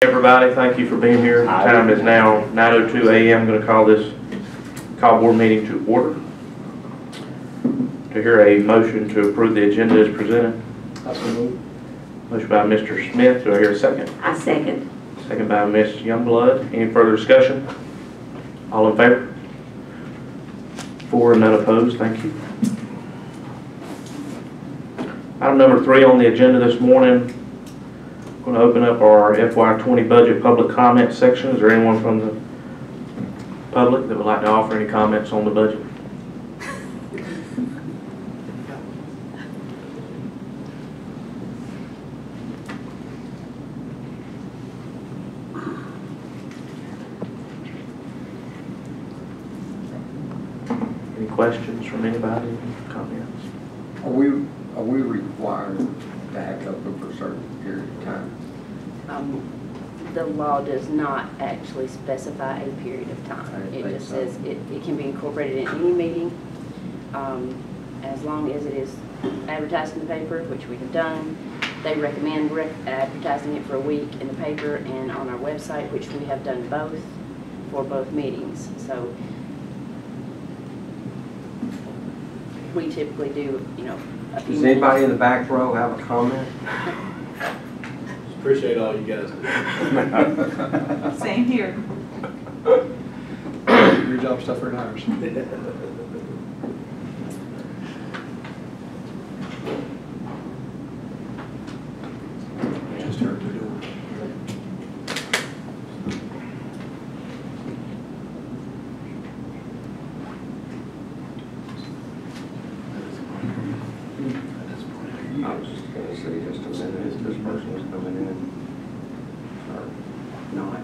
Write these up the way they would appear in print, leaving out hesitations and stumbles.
Everybody, thank you for being here. The time is now 9:02 a.m. I'm going to call board meeting to order. To hear a motion to approve the agenda as presented. Motion by Mr. Smith. Do I hear a second? I second. Second by Ms. Youngblood. Any further discussion? All in favor? 4 and none opposed. Thank you. Item number 3 on the agenda this morning. I'm going to open up our FY20 budget public comment section. Is there anyone from the public that would like to offer any comments on the budget? Any questions from anybody? Any comments? Are we required to have it open for a certain period of time? The law does not actually specify a period of time. It just says it can be incorporated in any meeting as long as it is advertised in the paper, which we have done. They recommend advertising it for a week in the paper and on our website, which we have done both for both meetings. So we typically do, a few Does anybody in the back row have a comment? Appreciate all you guys do. Same here. Your job stuff for ours. Just heard the door. I was just going to say just a minute, if this person is coming in or not.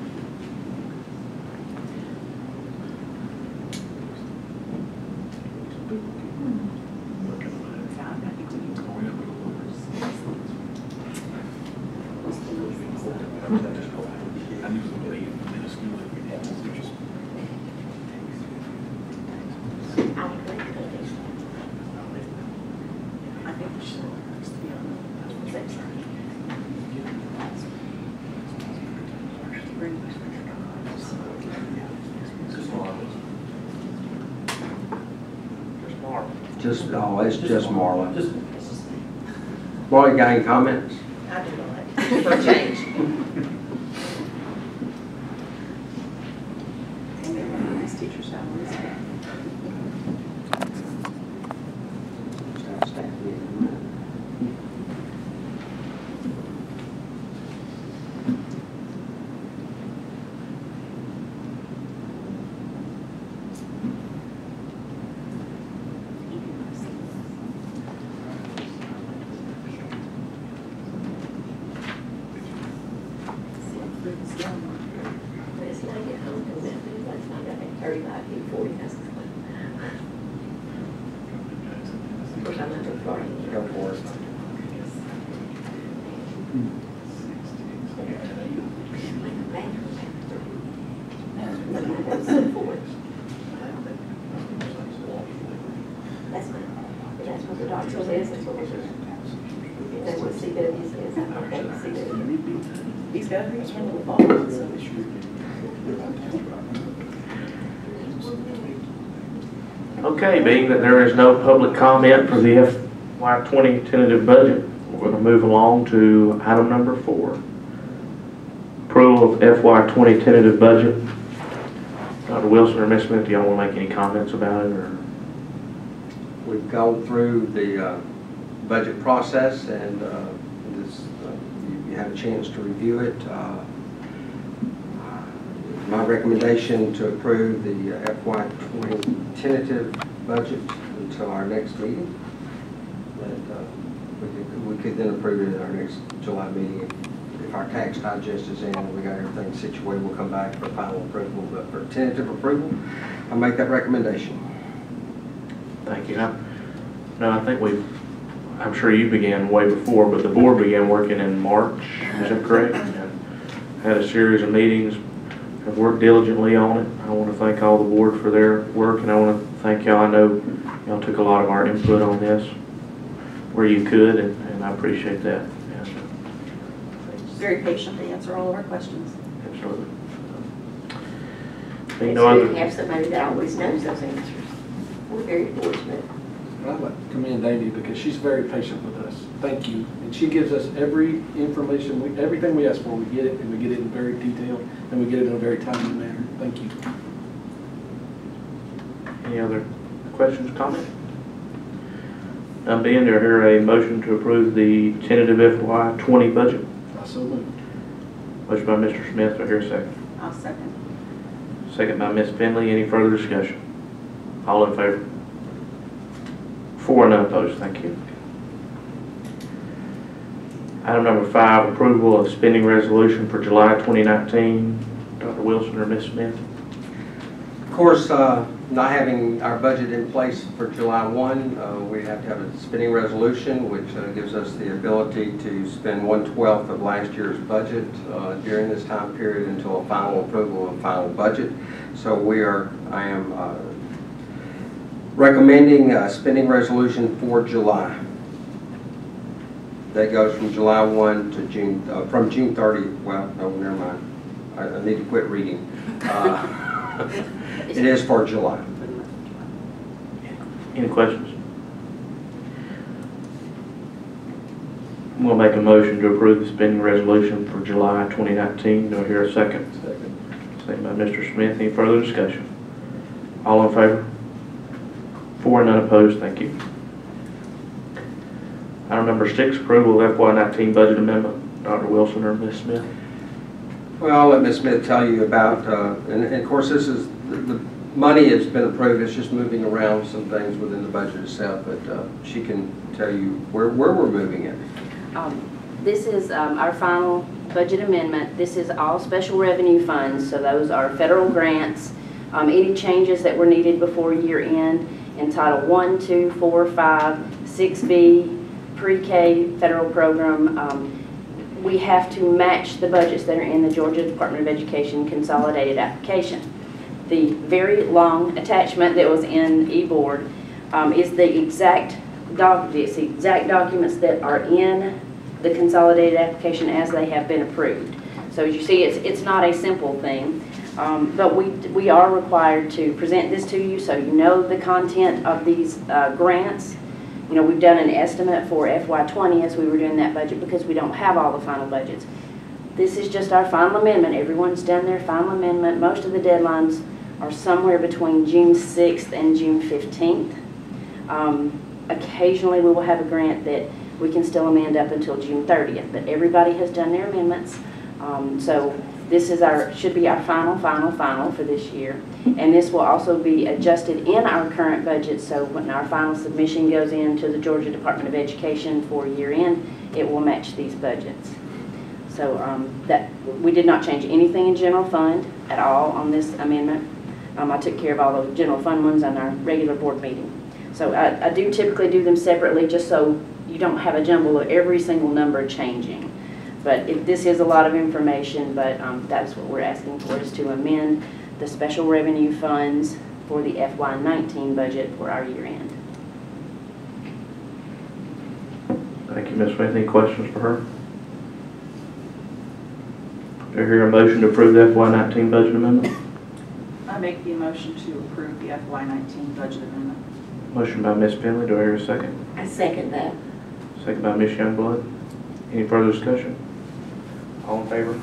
It's just Marlon. Marlon, got any comments? I do not. For a change. These teachers have this. Go for it. That's what the doctor says. That's what CW says. He's got his one in the ball. Okay, being that there is no public comment for the FY20 tentative budget, we're going to move along to item number 4. Approval of FY20 tentative budget. Dr. Wilson or Ms. Smith, do y'all want to make any comments about it? Or? We've gone through the budget process and you had a chance to review it. My recommendation to approve the FY20 tentative budget until our next meeting. And we could then approve it at our next July meeting. If our tax digest is in and we got everything situated, we'll come back for final approval. But for tentative approval, I make that recommendation. Thank you. I think I'm sure you began way before, but the board began working in March. Is that correct? And had a series of meetings. Have worked diligently on it. I want to thank all the board for their work, and I want to thank y'all. I know y'all took a lot of our input on this where you could, and I appreciate that. Very patiently, yes. answer all of our questions. Absolutely. It's Being no good to other, have somebody that always knows those answers. We're very fortunate. I'd like to commend Amy because she's very patient with us. Thank you. And she gives us every information, everything we ask for, we get it, and we get it in very detailed, and we get it in a very timely manner. Thank you. any other questions, comments? None being, do I hear a motion to approve the tentative FY20 budget? I so moved. Motion by Mr. Smith, do I hear a second? I'll second. Second by Ms. Finley. Any further discussion? All in favor? 4 and none opposed. Thank you. Item number 5, approval of spending resolution for July 2019. Dr. Wilson or Ms. Smith? Of course, not having our budget in place for July 1, we have to have a spending resolution, which gives us the ability to spend 1/12 of last year's budget during this time period until a final approval of final budget. So I am recommending a spending resolution for July. That goes from July 1 to June, from June 30, well, no, never mind. I need to quit reading. It is for July. Any questions? I'm going to make a motion to approve the spending resolution for July 2019. Do I hear a second? Second. Second by Mr. Smith. Any further discussion? All in favor? 4 and none opposed. Thank you. Item number 6, approval of FY19 budget amendment. Dr. Wilson or Ms. Smith? Well, I'll let Ms. Smith tell you about, and of course this is, the money has been approved, it's just moving around some things within the budget itself, but she can tell you where we're moving it. This is our final budget amendment. This is all special revenue funds, so those are federal grants, any changes that were needed before year end in Title 1, 2, 4, 5, 6B, pre-K federal program. We have to match the budgets that are in the Georgia Department of Education consolidated application. The very long attachment that was in e-board is the exact documents that are in the consolidated application as they have been approved. So as you see, it's not a simple thing, but we are required to present this to you so you know the content of these grants. You know, we've done an estimate for FY20 as we were doing that budget because we don't have all the final budgets. This is just our final amendment. Everyone's done their final amendment. Most of the deadlines are somewhere between June 6th and June 15th. Occasionally we will have a grant that we can still amend up until June 30th, but everybody has done their amendments. So this is should be our final for this year. And this will also be adjusted in our current budget, so when our final submission goes into the Georgia Department of Education for year end, it will match these budgets. So that we did not change anything in general fund at all on this amendment. I took care of all the general fund ones on our regular board meeting. So I do typically do them separately just so you don't have a jumble of every single number changing. But this is a lot of information, but that's what we're asking for, is to amend the special revenue funds for the FY19 budget for our year end. Thank you, Ms. Smith. Any questions for her? Do I hear a motion to approve the FY19 budget amendment? I make the motion to approve the FY19 budget amendment. Motion by Ms. Finley. Do I hear a second? I second that. Second by Ms. Youngblood. Any further discussion? All in favor?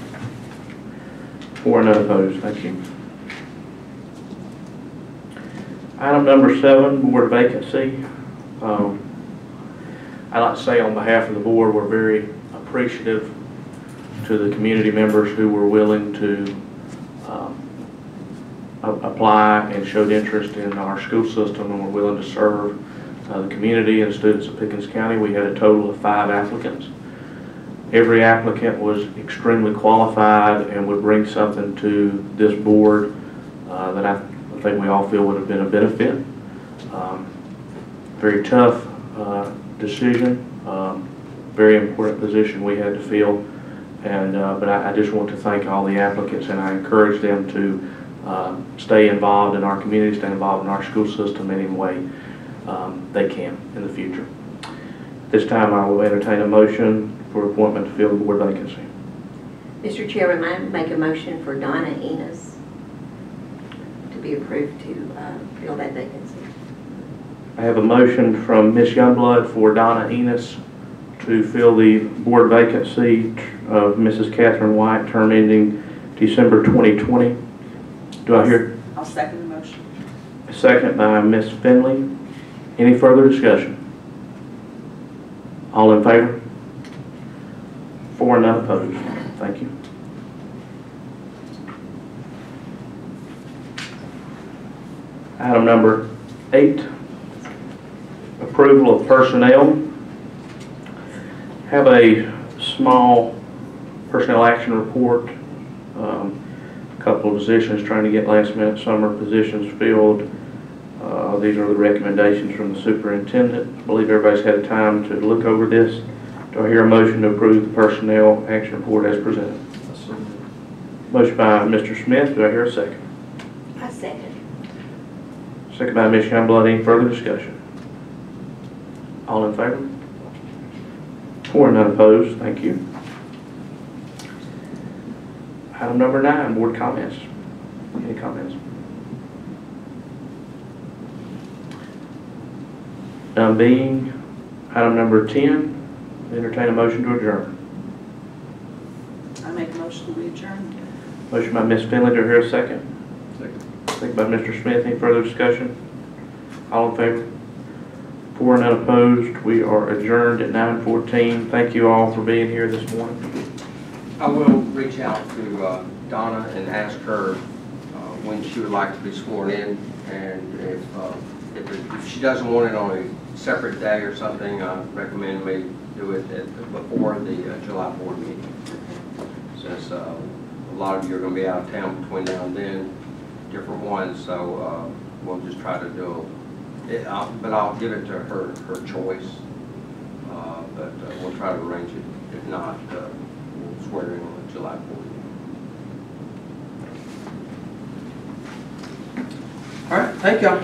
4 and none opposed. Thank you. Item number 7, board vacancy. I'd like to say on behalf of the board, we're very appreciative to the community members who were willing to apply and showed interest in our school system and were willing to serve the community and students of Pickens County. We had a total of 5 applicants. Every applicant was extremely qualified and would bring something to this board that I think we all feel would have been a benefit. Very tough decision, very important position we had to fill, and but I just want to thank all the applicants, and I encourage them to stay involved in our community, stay involved in our school system any way they can in the future. This time I will entertain a motion for appointment to fill the board vacancy. Mr. Chairman, I make a motion for Donna Enis to be approved to fill that vacancy. I have a motion from Ms. Youngblood for Donna Enis to fill the board vacancy of Mrs. Katherine White, term ending December 2020. Do I hear I'll second the motion. a second by Ms. Finley? Any further discussion? All in favor? 4 and none opposed. Thank you. Item number 8, approval of personnel. Have a small personnel action report. A couple of positions, trying to get last minute summer positions filled. These are the recommendations from the superintendent. I believe everybody's had time to look over this. Do I hear a motion to approve the personnel action report as presented? Motion by Mr. Smith. Do I hear a second? I second. Second by Ms. Youngblood. Any further discussion? All in favor? 4 and none opposed. Thank you. Item number 9, board comments. Any comments? None being, item number 10, entertain a motion to adjourn. I make a motion to adjourn. Motion by Ms. Finley. Do I hear a second? Second. Second by Mr. Smith. Any further discussion? All in favor? 4 and none opposed. We are adjourned at 9:14. Thank you all for being here this morning. I will reach out to Donna and ask her when she would like to be sworn in, and if she doesn't want it on a separate day or something, I recommend we do it before the July board meeting. Since a lot of you are going to be out of town between now and then, different ones, so we'll just try to do it. But I'll give it to her choice, but we'll try to arrange it. If not, we'll swear in on the July board meeting. All right, thank y'all.